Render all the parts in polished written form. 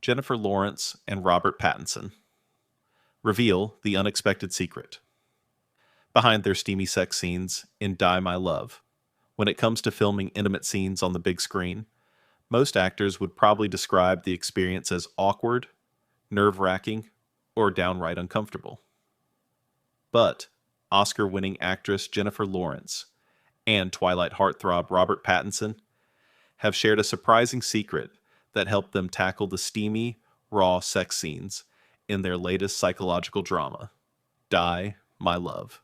Jennifer Lawrence and Robert Pattinson reveal the unexpected secret behind their steamy sex scenes in Die My Love. When it comes to filming intimate scenes on the big screen, most actors would probably describe the experience as awkward, nerve-wracking, or downright uncomfortable. But Oscar-winning actress Jennifer Lawrence and Twilight heartthrob Robert Pattinson have shared a surprising secret that helped them tackle the steamy, raw sex scenes in their latest psychological drama, Die, My Love.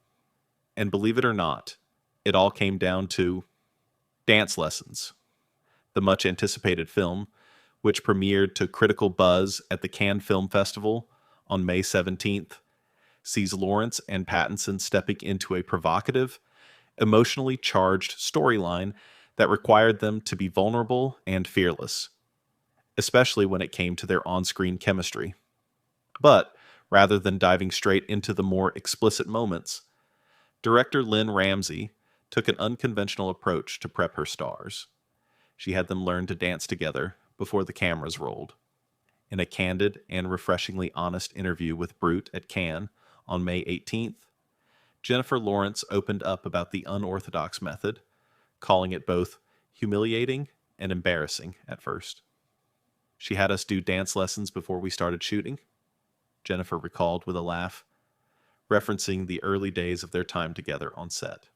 And believe it or not, it all came down to dance lessons. The much anticipated film, which premiered to critical buzz at the Cannes Film Festival on May 17th, sees Lawrence and Pattinson stepping into a provocative, emotionally charged storyline that required them to be vulnerable and fearless, especially when it came to their on-screen chemistry. But rather than diving straight into the more explicit moments, director Lynn Ramsey took an unconventional approach to prep her stars. She had them learn to dance together before the cameras rolled. In a candid and refreshingly honest interview with Brut at Cannes on May 18th, Jennifer Lawrence opened up about the unorthodox method, calling it both humiliating and embarrassing at first. She had us do dance lessons before we started shooting, Jennifer recalled with a laugh, referencing the early days of their time together on set.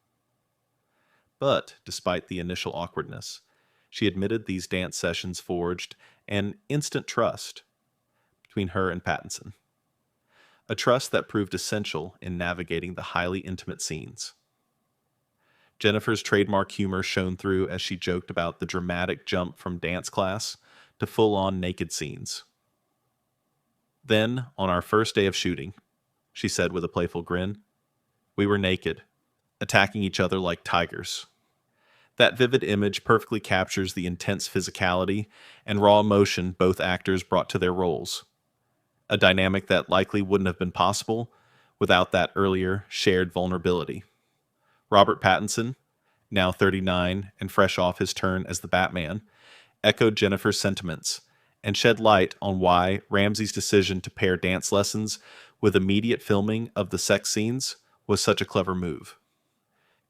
But, despite the initial awkwardness, she admitted these dance sessions forged an instant trust between her and Pattinson. A trust that proved essential in navigating the highly intimate scenes. Jennifer's trademark humor shone through as she joked about the dramatic jump from dance class to full-on naked scenes. Then, on our first day of shooting, she said with a playful grin, we were naked, attacking each other like tigers. That vivid image perfectly captures the intense physicality and raw emotion both actors brought to their roles. A dynamic that likely wouldn't have been possible without that earlier shared vulnerability. Robert Pattinson, now 39 and fresh off his turn as the Batman, echoed Jennifer's sentiments and shed light on why Ramsey's decision to pair dance lessons with immediate filming of the sex scenes was such a clever move.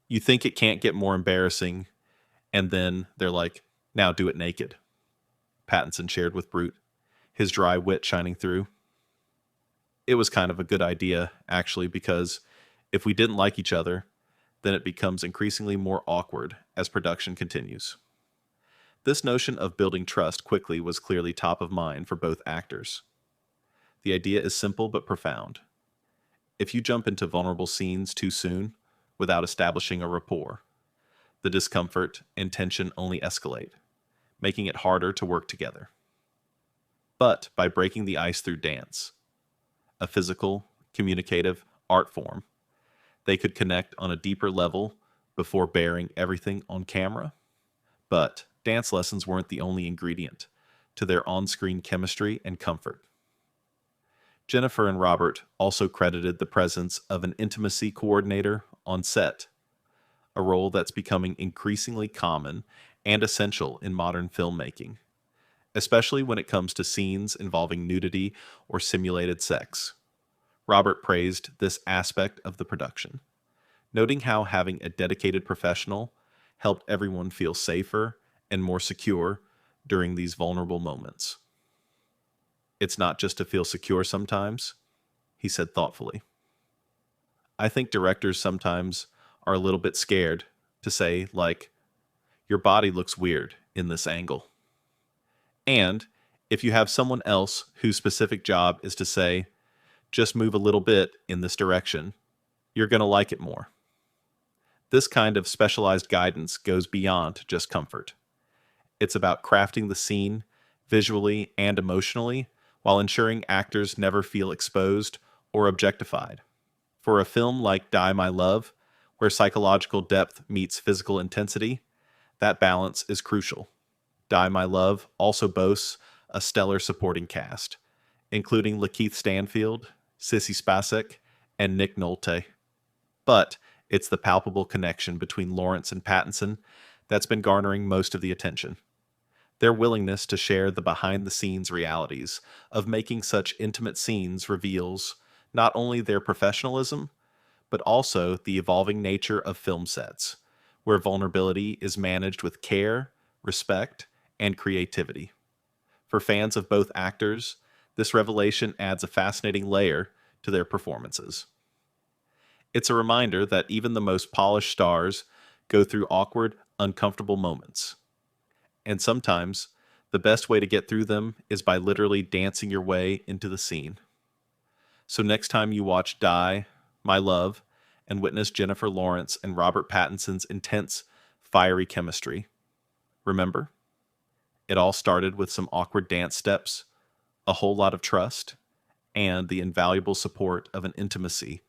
You think it can't get more embarrassing, and then they're like, now do it naked, Pattinson shared with Brut, his dry wit shining through. It was kind of a good idea, actually, because if we didn't like each other, then it becomes increasingly more awkward as production continues. This notion of building trust quickly was clearly top of mind for both actors. The idea is simple but profound. If you jump into vulnerable scenes too soon, without establishing a rapport, the discomfort and tension only escalate, making it harder to work together. But by breaking the ice through dance, a physical, communicative art form, they could connect on a deeper level before bearing everything on camera. But dance lessons weren't the only ingredient to their on-screen chemistry and comfort. Jennifer and Robert also credited the presence of an intimacy coordinator on set, a role that's becoming increasingly common and essential in modern filmmaking, especially when it comes to scenes involving nudity or simulated sex. Robert praised this aspect of the production, noting how having a dedicated professional helped everyone feel safer and more secure during these vulnerable moments. It's not just to feel secure sometimes, he said thoughtfully. I think directors sometimes are a little bit scared to say, like, your body looks weird in this angle. And if you have someone else whose specific job is to say, just move a little bit in this direction, you're going to like it more. This kind of specialized guidance goes beyond just comfort. It's about crafting the scene visually and emotionally while ensuring actors never feel exposed or objectified. For a film like Die My Love, where psychological depth meets physical intensity, that balance is crucial. Die My Love also boasts a stellar supporting cast, including Lakeith Stanfield, Sissy Spacek, and Nick Nolte. But it's the palpable connection between Lawrence and Pattinson that's been garnering most of the attention. Their willingness to share the behind the scenes realities of making such intimate scenes reveals not only their professionalism, but also the evolving nature of film sets, where vulnerability is managed with care, respect, and creativity. For fans of both actors, this revelation adds a fascinating layer to their performances. It's a reminder that even the most polished stars go through awkward, uncomfortable moments. And sometimes, the best way to get through them is by literally dancing your way into the scene. So next time you watch Die, My Love, and witness Jennifer Lawrence and Robert Pattinson's intense, fiery chemistry, remember, it all started with some awkward dance steps, a whole lot of trust, and the invaluable support of an intimacy